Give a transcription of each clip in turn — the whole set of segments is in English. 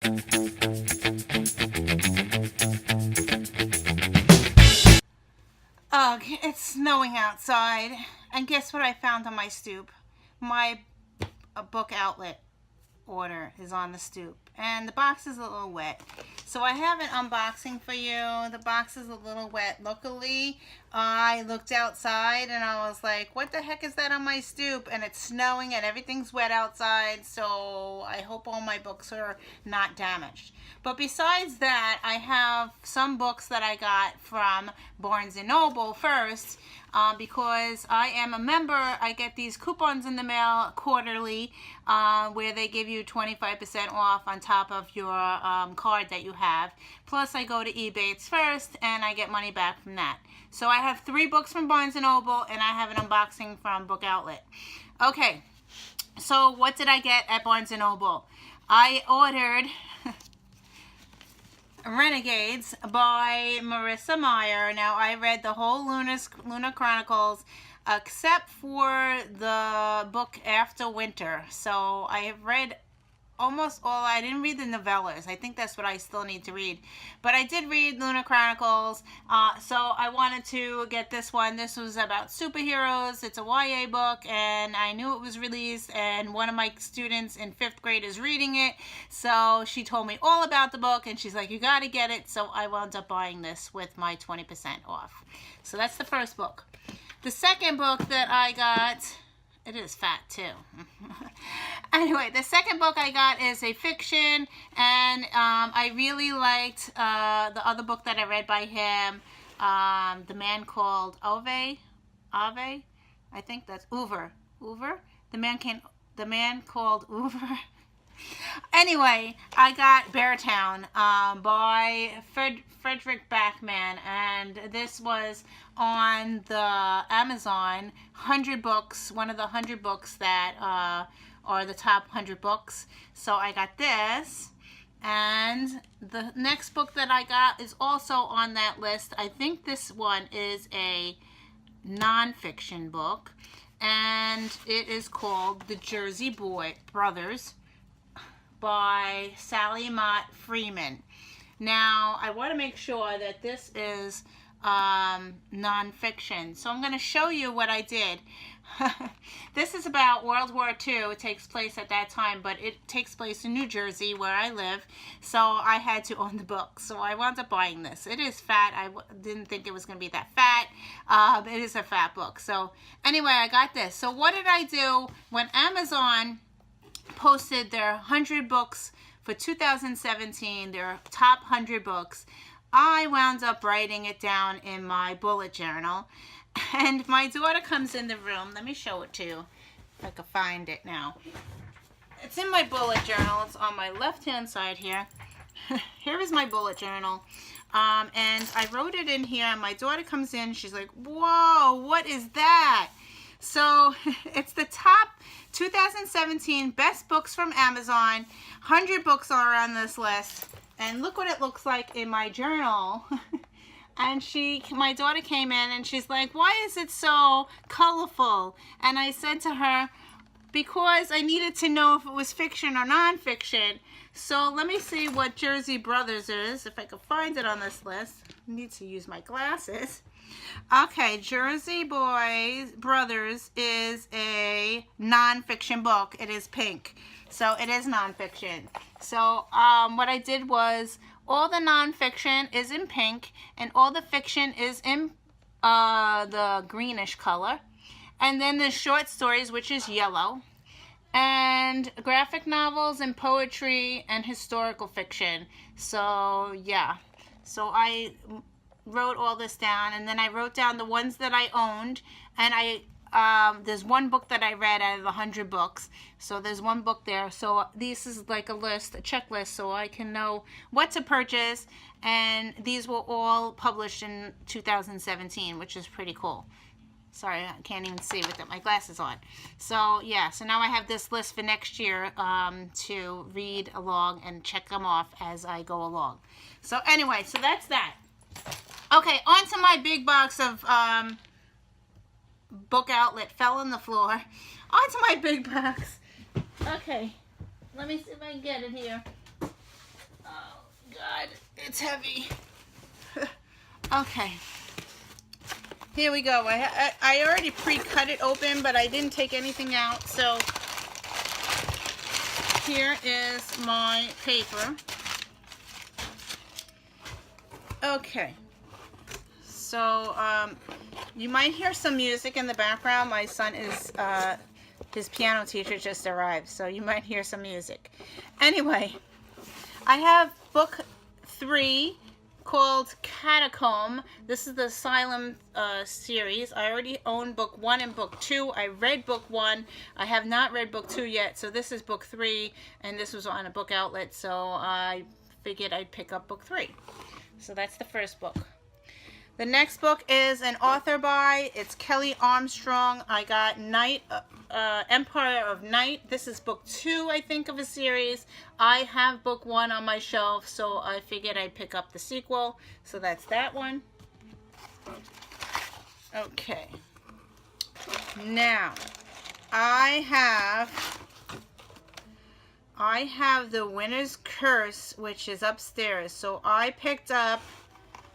Ugh, it's snowing outside. And guess what I found on my stoop? My book outlet order is on the stoop. And the box is a little wet. So I have an unboxing for you. The box is a little wet. Luckily, I looked outside and I was like, what the heck is that on my stoop? And it's snowing and everything's wet outside. So I hope all my books are not damaged. But besides that, I have some books that I got from Barnes & Noble first. Because I am a member, I get these coupons in the mail quarterly where they give you 25% off on top of your card that you have. Plus, I go to Ebates first, and I get money back from that. So I have 3 books from Barnes & Noble, and I have an unboxing from Bookoutlet. Okay, so what did I get at Barnes & Noble? I ordered Renegades by Marissa Meyer. Now, I read the whole Lunar Chronicles except for the book After Winter. So I have read almost all. I didn't read the novellas. I think that's what I still need to read. But I did read Lunar Chronicles. So I wanted to get this one. This was about superheroes. It's a YA book, and I knew it was released, and one of my students in 5th grade is reading it. So she told me all about the book, and she's like, you got to get it. So I wound up buying this with my 20% off. So that's the first book. The second book that I got, it is fat too. Anyway, the second book I got is a fiction, and I really liked the other book that I read by him, The Man Called Ove, I think that's Uver, the man called Uver. Anyway, I got Beartown by Frederick Backman, and this was on the Amazon 100 books, one of the 100 books that are the top 100 books. So I got this, and the next book that I got is also on that list. I think this one is a nonfiction book, and it is called The Jersey Brothers by Sally Mott Freeman. Now, I want to make sure that this is nonfiction. So I'm going to show you what I did. This is about World War II. It takes place at that time, but it takes place in New Jersey, where I live. So I had to own the book. So I wound up buying this. It is fat. I didn't think it was going to be that fat. It is a fat book. So anyway, I got this. So what did I do when Amazon posted their 100 books for 2017, their top 100 books? I wound up writing it down in my bullet journal, and my daughter comes in the room. Let me show it to you if I can find it now. It's in my bullet journal. It's on my left hand side here. Here is my bullet journal, and I wrote it in here, and my daughter comes in. She's like, whoa, what is that? So it's the top 2017 best books from Amazon. 100 books are on this list. And look what it looks like in my journal. And my daughter came in and she's like, why is it so colorful? And I said to her, because I needed to know if it was fiction or nonfiction. So let me see what Jersey Brothers is, if I can find it on this list. I need to use my glasses. Okay, Jersey Brothers is a nonfiction book. It is pink, so it is nonfiction. So what I did was, all the nonfiction is in pink, and all the fiction is in the greenish color. And then there's short stories, which is yellow, and graphic novels and poetry and historical fiction. So yeah, so I wrote all this down, and then I wrote down the ones that I owned, and there's one book that I read out of the 100 books, so there's one book there. So this is like a list, a checklist, so I can know what to purchase, and these were all published in 2017, which is pretty cool. Sorry, I can't even see without my glasses on. So yeah, so now I have this list for next year to read along and check them off as I go along. So anyway, so that's that. Okay, on to my big box of Bookoutlet. Fell on the floor. On to my big box. Okay, let me see if I can get it here. It's heavy. Okay. Here we go. I already pre-cut it open, but I didn't take anything out. So here is my paper. Okay. So you might hear some music in the background. My son is, his piano teacher just arrived, so you might hear some music. Anyway, I have book 3 called Catacomb. This is the Asylum series. I already own book 1 and book 2. I read book 1. I have not read book 2 yet, so this is book 3, and this was on a Bookoutlet, so I figured I'd pick up book 3. So that's the first book. The next book is an author by, it's Kelly Armstrong. I got Empire of Night. This is book 2, I think, of a series. I have book 1 on my shelf, so I figured I'd pick up the sequel. So that's that one. Okay. Now, I have The Winner's Curse, which is upstairs. So I picked up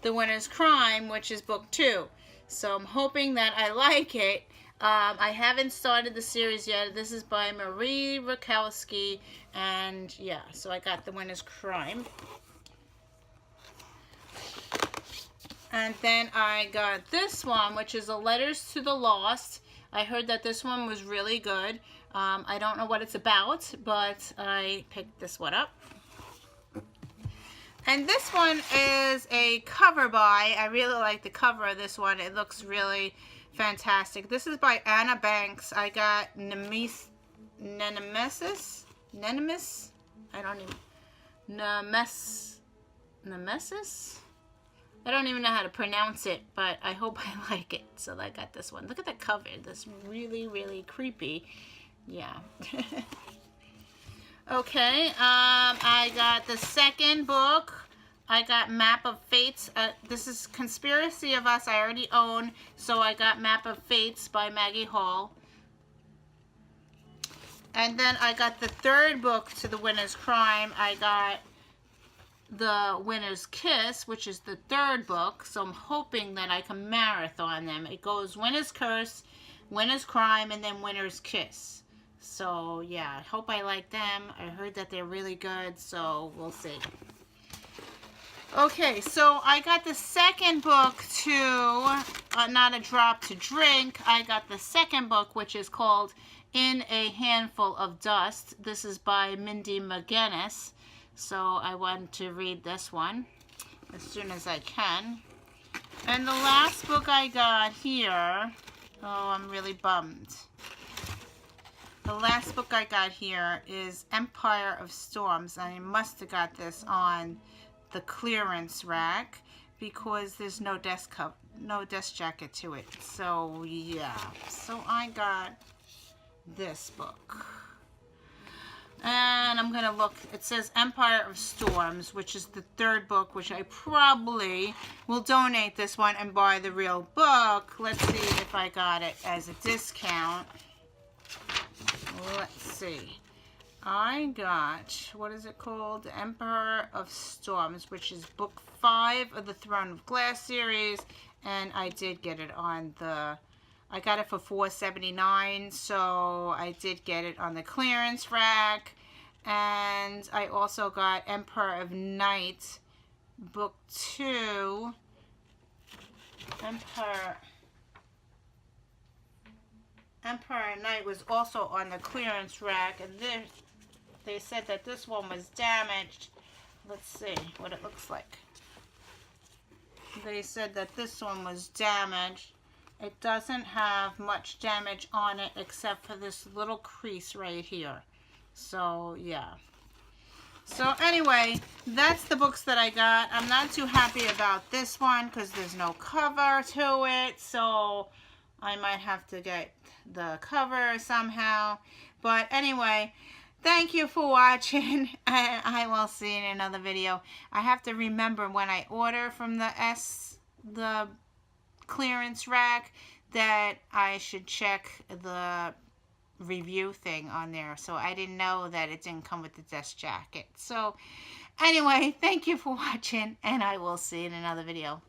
The Winner's Crime, which is book 2. So I'm hoping that I like it. I haven't started the series yet. This is by Marie Rakowski. And yeah, so I got The Winner's Crime. And then I got this one, which is A Letters to the Lost. I heard that this one was really good. I don't know what it's about, but I picked this one up. And this one is a cover by, I really like the cover of this one. It looks really fantastic. This is by Anna Banks. I got Nemesis? I don't even, Nemesis? I don't even know how to pronounce it, but I hope I like it. So I got this one. Look at the cover. That's really, really creepy. Yeah. Okay, I got the second book. I got Map of Fates. This is Conspiracy of Us. I already own, so I got Map of Fates by Maggie Hall. And then I got the third book to The Winner's Crime. I got The Winner's Kiss, which is the third book, so I'm hoping that I can marathon them. It goes Winner's Curse, Winner's Crime, and then Winner's Kiss. So yeah, I hope I like them. I heard that they're really good, so we'll see. Okay, so I got the second book to Not a Drop to Drink. I got the second book, which is called In a Handful of Dust. This is by Mindy McGinnis. So I want to read this one as soon as I can. And the last book I got here, oh, I'm really bummed. The last book I got here is Empire of Storms. I must have got this on the clearance rack because there's no desk jacket to it. So yeah, so I got this book. And I'm gonna look, it says Empire of Storms, which is the third book, which I probably will donate this one and buy the real book. Let's see if I got it as a discount. Let's see. I got, what is it called? The Emperor of Storms, which is book 5 of the Throne of Glass series. And I did get it on the, I got it for $4.79, so I did get it on the clearance rack. And I also got Empire of Night, book 2. Empire of Night was also on the clearance rack, and they said that this one was damaged. Let's see what it looks like. They said that this one was damaged. It doesn't have much damage on it except for this little crease right here. So yeah. So anyway, that's the books that I got. I'm not too happy about this one because there's no cover to it. So I might have to get the cover somehow. But anyway, thank you for watching. I will see you in another video. I have to remember when I order from the clearance rack that I should check the review thing on there. So I didn't know that it didn't come with the desk jacket. So Anyway, thank you for watching, and I will see you in another video.